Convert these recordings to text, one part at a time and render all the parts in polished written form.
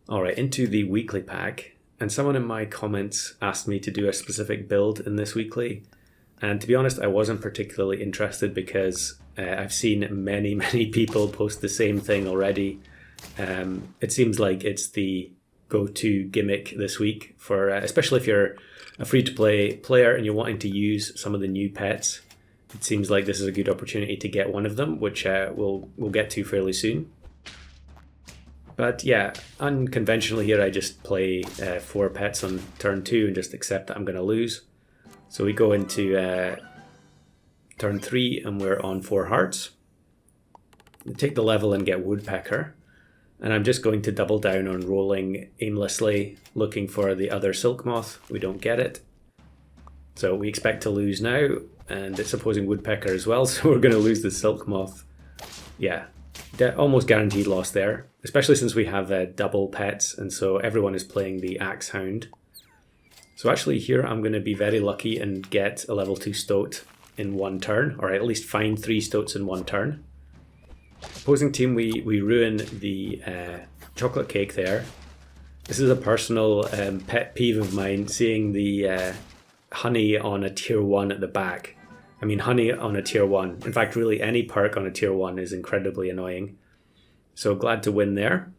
Alright, into the weekly pack, and someone in my comments asked me to do a specific build in this weekly, and to be honest I wasn't particularly interested because I've seen many people post the same thing already. It seems like it's the go-to gimmick this week, for especially if you're a free-to-play player and you're wanting to use some of the new pets. It seems like this is a good opportunity to get one of them, which we'll get to fairly soon. But yeah, unconventionally here I just play 4 pets on turn 2 and just accept that I'm going to lose. So we go into turn 3 and we're on 4 hearts. We take the level and get Woodpecker. And I'm just going to double down on rolling aimlessly, looking for the other Silk Moth. We don't get it. So we expect to lose now, and it's opposing Woodpecker as well, so we're going to lose the Silk Moth. Yeah, almost guaranteed loss there, especially since we have double pets, and so everyone is playing the Axe Hound. So actually here I'm going to be very lucky and get a level 2 Stoat in one turn, or at least find 3 Stoats in one turn. Opposing team, we ruin the chocolate cake there. This is a personal pet peeve of mine, seeing the honey on a tier 1 at the back. I mean, honey on a tier 1. In fact, really any perk on a tier 1 is incredibly annoying. So glad to win there.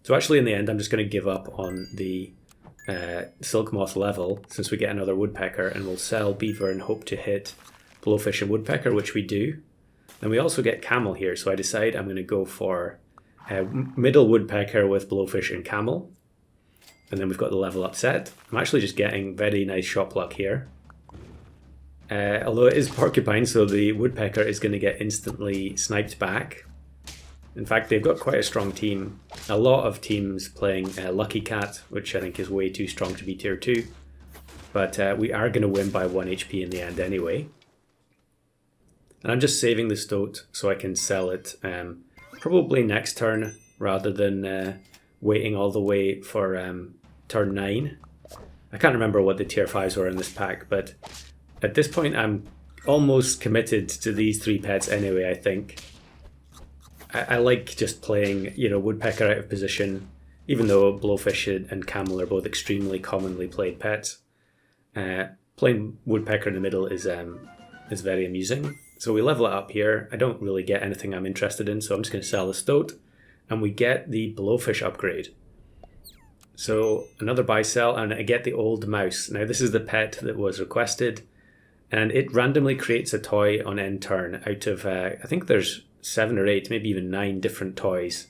So actually in the end, I'm just going to give up on the Silk Moth level, since we get another Woodpecker, and we'll sell Beaver and hope to hit Blowfish and Woodpecker, which we do. And we also get Camel here, so I decide I'm going to go for middle Woodpecker with Blowfish and Camel. And then we've got the level up set. I'm actually just getting very nice shop luck here. Although it is Porcupine, so the Woodpecker is going to get instantly sniped back. In fact, they've got quite a strong team. A lot of teams playing Lucky Cat, which I think is way too strong to be tier 2. But we are going to win by 1 HP in the end anyway. And I'm just saving the Stoat so I can sell it probably next turn, rather than waiting all the way for turn 9. I can't remember what the tier 5s were in this pack, but at this point I'm almost committed to these 3 pets anyway, I think. I like just playing, Woodpecker out of position, even though Blowfish and Camel are both extremely commonly played pets. Playing Woodpecker in the middle is very amusing. So we level it up here. I don't really get anything I'm interested in, so I'm just going to sell the Stoat. And we get the Blowfish upgrade. So another buy sell, and I get the Old Mouse. Now this is the pet that was requested, and it randomly creates a toy on end turn out of, I think there's 7 or 8, maybe even 9 different toys.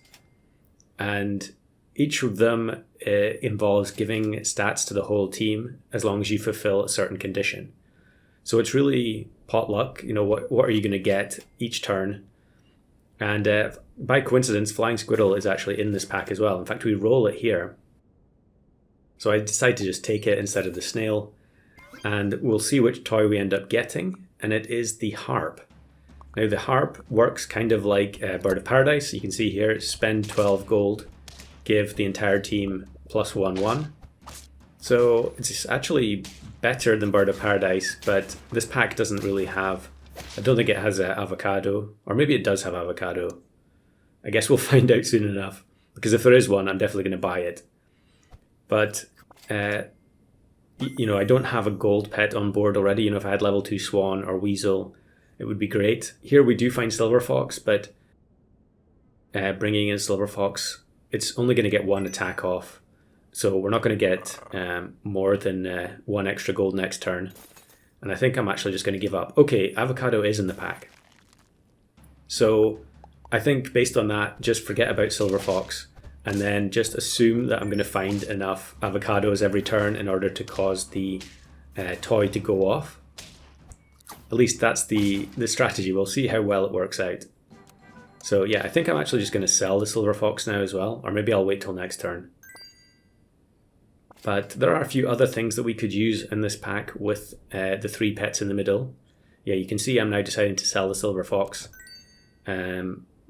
And each of them involves giving stats to the whole team as long as you fulfill a certain condition. So it's really potluck, what are you going to get each turn? And by coincidence, Flying Squirrel is actually in this pack as well. In fact, we roll it here. So I decide to just take it instead of the snail. And we'll see which toy we end up getting. And it is the Harp. Now the Harp works kind of like Bird of Paradise. You can see here, spend 12 gold, give the entire team +1/1. So it's actually better than Bird of Paradise, but this pack doesn't really have, I don't think it has avocado, or maybe it does have avocado. I guess we'll find out soon enough, because if there is one, I'm definitely going to buy it. But, I don't have a gold pet on board already. If I had level 2 Swan or Weasel, it would be great. Here we do find Silver Fox, but bringing in Silver Fox, it's only going to get 1 attack off. So we're not going to get more than 1 extra gold next turn. And I think I'm actually just going to give up. Okay, avocado is in the pack. So I think based on that, just forget about Silver Fox. And then just assume that I'm going to find enough avocados every turn in order to cause the toy to go off. At least that's the strategy. We'll see how well it works out. So yeah, I think I'm actually just going to sell the Silver Fox now as well. Or maybe I'll wait till next turn. But there are a few other things that we could use in this pack with the 3 pets in the middle. Yeah, you can see I'm now deciding to sell the Silver Fox.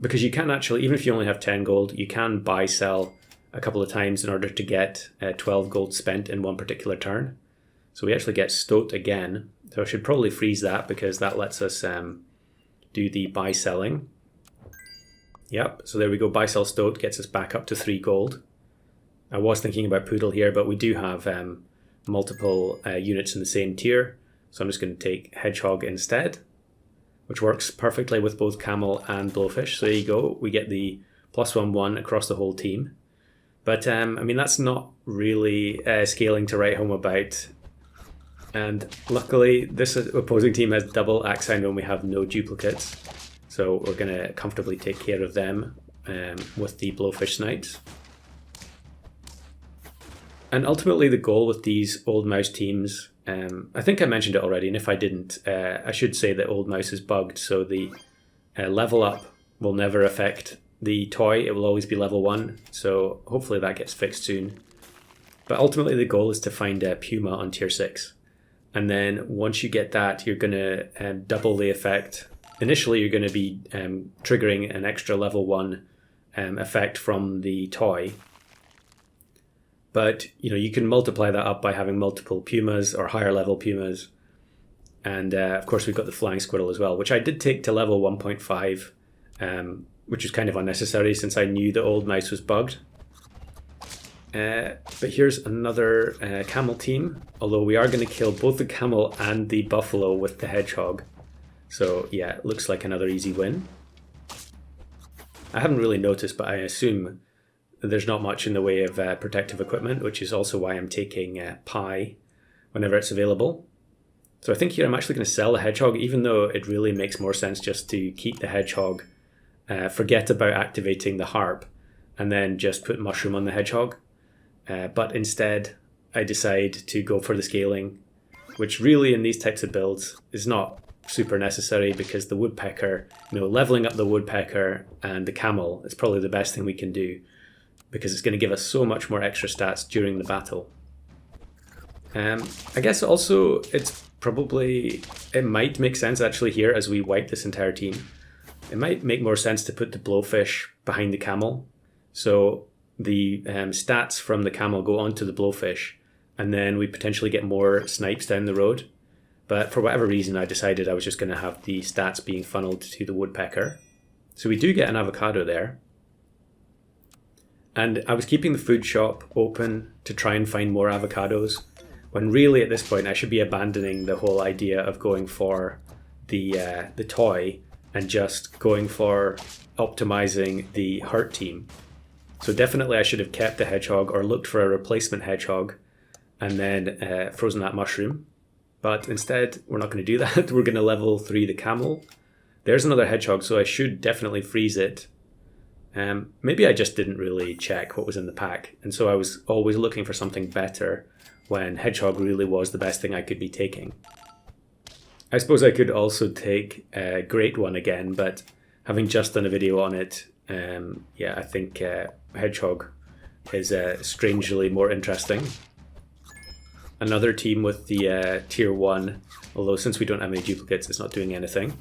Because you can actually, even if you only have 10 gold, you can buy sell a couple of times in order to get 12 gold spent in one particular turn. So we actually get Stoat again. So I should probably freeze that, because that lets us do the buy selling. Yep, so there we go. Buy sell Stoat gets us back up to 3 gold. I was thinking about poodle here, but we do have multiple units in the same tier. So I'm just going to take hedgehog instead, which works perfectly with both camel and blowfish. So there you go. We get the +1/1 across the whole team. But I mean, that's not really scaling to write home about. And luckily, this opposing team has double axe hound when we have no duplicates. So we're going to comfortably take care of them with the blowfish snipes. And ultimately, the goal with these old mouse teams, I think I mentioned it already, and if I didn't, I should say that old mouse is bugged, so the level up will never affect the toy. It will always be level 1, so hopefully that gets fixed soon. But ultimately, the goal is to find a Puma on tier 6. And then once you get that, you're going to double the effect. Initially, you're going to be triggering an extra level 1 effect from the toy. But you can multiply that up by having multiple Pumas or higher level Pumas. And of course, we've got the flying squirrel as well, which I did take to level 1.5, which is kind of unnecessary since I knew the old mouse was bugged. But here's another camel team, although we are going to kill both the camel and the buffalo with the hedgehog. So yeah, it looks like another easy win. I haven't really noticed, but I assume there's not much in the way of protective equipment, which is also why I'm taking pie whenever it's available. So I think here I'm actually going to sell the hedgehog, even though it really makes more sense just to keep the hedgehog, forget about activating the harp, and then just put mushroom on the hedgehog. But instead, I decide to go for the scaling, which really in these types of builds is not super necessary because the woodpecker, leveling up the woodpecker and the camel is probably the best thing we can do because it's going to give us so much more extra stats during the battle. I guess also it might make sense actually here as we wipe this entire team. It might make more sense to put the blowfish behind the camel. So the stats from the camel go onto the blowfish, and then we potentially get more snipes down the road. But for whatever reason, I decided I was just going to have the stats being funneled to the woodpecker. So we do get an avocado there. And I was keeping the food shop open to try and find more avocados, when really at this point I should be abandoning the whole idea of going for the toy and just going for optimizing the hurt team. So definitely I should have kept the hedgehog or looked for a replacement hedgehog and then frozen that mushroom. But instead, we're not going to do that. We're going to level 3 the camel. There's another hedgehog, so I should definitely freeze it. Maybe I just didn't really check what was in the pack, and so I was always looking for something better when hedgehog really was the best thing I could be taking. I suppose I could also take a great one again, but having just done a video on it, I think hedgehog is strangely more interesting. Another team with the tier 1, although since we don't have any duplicates, it's not doing anything.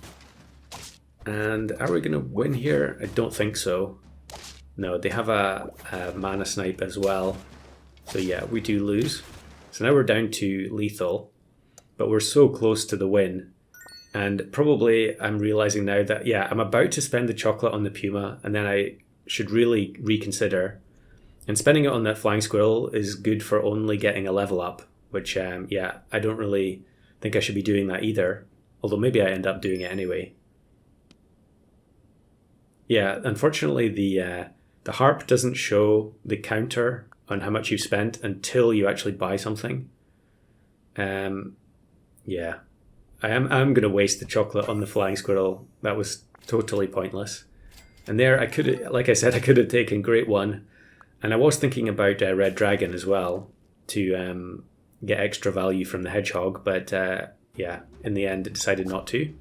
And are we going to win here? I don't think so. No, they have a mana snipe as well. So yeah, we do lose. So now we're down to lethal, but we're so close to the win. And probably I'm realizing now that, yeah, I'm about to spend the chocolate on the Puma, and then I should really reconsider. And spending it on that flying squirrel is good for only getting a level up, which, I don't really think I should be doing that either. Although maybe I end up doing it anyway. Yeah, unfortunately the harp doesn't show the counter on how much you've spent until you actually buy something. Yeah, I'm going to waste the chocolate on the flying squirrel. That was totally pointless. And there, I could have taken Great One, and I was thinking about Red Dragon as well to get extra value from the hedgehog, but in the end, it decided not to.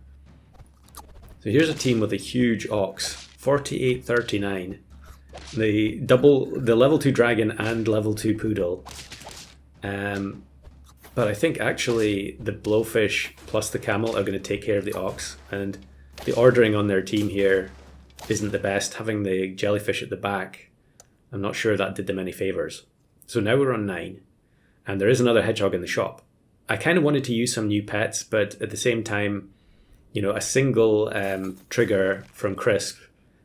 So here's a team with a huge ox, 48-39. The level 2 dragon and level 2 poodle. But I think actually the blowfish plus the camel are going to take care of the ox, and the ordering on their team here isn't the best. Having the jellyfish at the back, I'm not sure that did them any favors. So now we're on 9, and there is another hedgehog in the shop. I kind of wanted to use some new pets, but at the same time, a single trigger from Crisp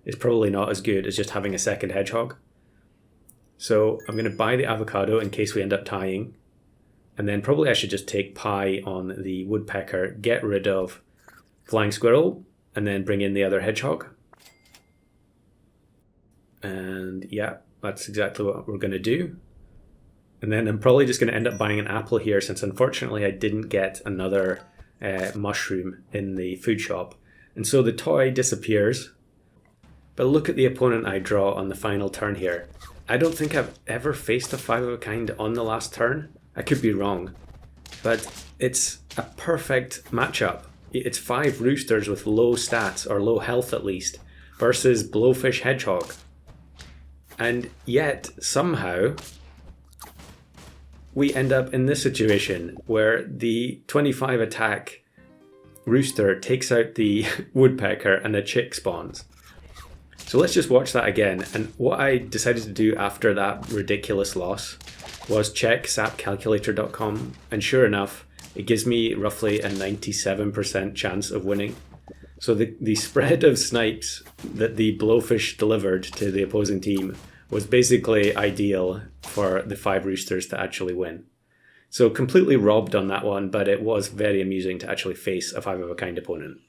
is probably not as good as just having a second hedgehog. So I'm going to buy the avocado in case we end up tying. And then probably I should just take pie on the woodpecker, get rid of flying squirrel, and then bring in the other hedgehog. And yeah, that's exactly what we're going to do. And then I'm probably just going to end up buying an apple here, since unfortunately I didn't get another mushroom in the food shop. And so the toy disappears. But look at the opponent I draw on the final turn here. I don't think I've ever faced a 5 of a kind on the last turn. I could be wrong. But it's a perfect matchup. It's 5 roosters with low stats, or low health at least, versus blowfish hedgehog. And yet, somehow, we end up in this situation where the 25 attack rooster takes out the woodpecker and a chick spawns. So let's just watch that again. And what I decided to do after that ridiculous loss was check sapcalculator.com, and sure enough, it gives me roughly a 97% chance of winning. So the spread of snipes that the blowfish delivered to the opposing team was basically ideal for the 5 roosters to actually win. So completely robbed on that one, but it was very amusing to actually face a 5 of a kind opponent.